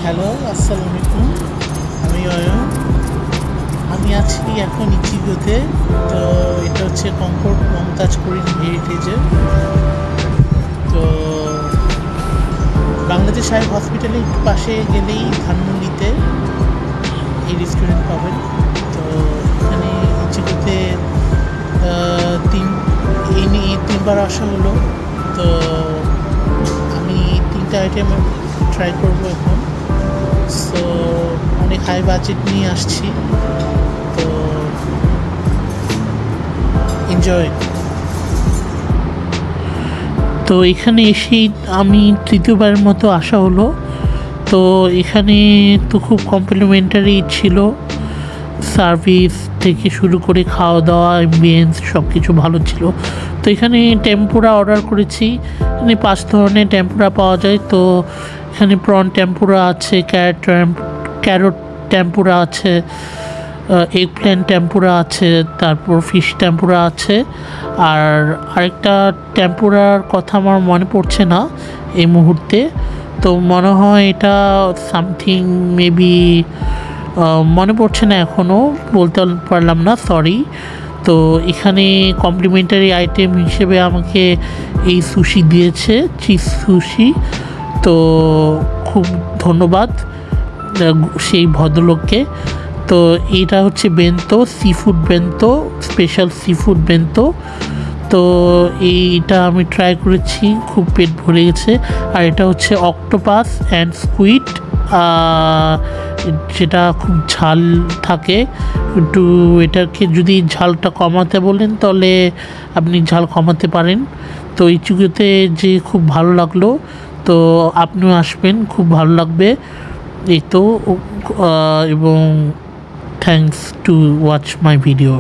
Hello, আসসালামু আলাইকুম। আমি অয়ন। আমি আছি এখন ইচিগোতে। তো এটা হচ্ছে কঙ্কর্ড মমতাজ করিম হেরিটেজের। তো বাংলাদেশ আই হসপিটালের একটু পাশে গেলেই ধানমন্ডিতে এই রেস্টুরেন্ট পাবেন। তো এখানে ইচিগোতে তিনবার আসা হলো। তো আমি 3টা আইটেম ট্রাই করবো এখন। সো অনেক হাই বাজেট নিয়ে আসছি, তো এনজয়। তো এখানে এসেই আমি তৃতীয়বারের মতো আসা হলো। তো এখানে তো খুব কমপ্লিমেন্টারি ছিল, সার্ভিস থেকে শুরু করে খাওয়া দাওয়া অ্যাম্বিয়েন্স সব কিছু ভালো ছিল। তো এখানে টেম্পুরা অর্ডার করেছি। এখানে 5 ধরনের টেম্পুরা পাওয়া যায়। তো এখানে প্রন টেম্পুরা আছে, ক্যারট টেম্পুরা আছে, এগ প্ল্যান্ট টেম্পুরা আছে, তারপর ফিশ টেম্পুরা আছে। আর আরেকটা টেম্পুরার কথা আমার মনে পড়ছে না এই মুহূর্তে। তো মনে হয় এটা সামথিং মেবি মনে পড়ছে না, এখনও বলতে পারলাম না, সরি। তো এখানে কমপ্লিমেন্টারি আইটেম হিসেবে আমাকে এই সুশি দিয়েছে, চিজ সুশি। তো খুব ধন্যবাদ সেই ভদ্রলোককে। তো এটা হচ্ছে bento, sea food bento, special sea food bento. তো এইটা আমি ট্রাই করেছি, খুব পেট ভরে গেছে। আর এটা হচ্ছে অক্টোপাস অ্যান্ড স্কুইড, যেটা খুব ঝাল থাকে একটু। এটাকে যদি ঝালটা কমাতে বলেন তাহলে আপনি ঝাল কমাতে পারেন। তো ইচিগোতে যে খুব ভালো লাগলো। তো আপনিও আসবেন, খুব ভালো লাগবে। এই তো, এবং thanks to watch my video.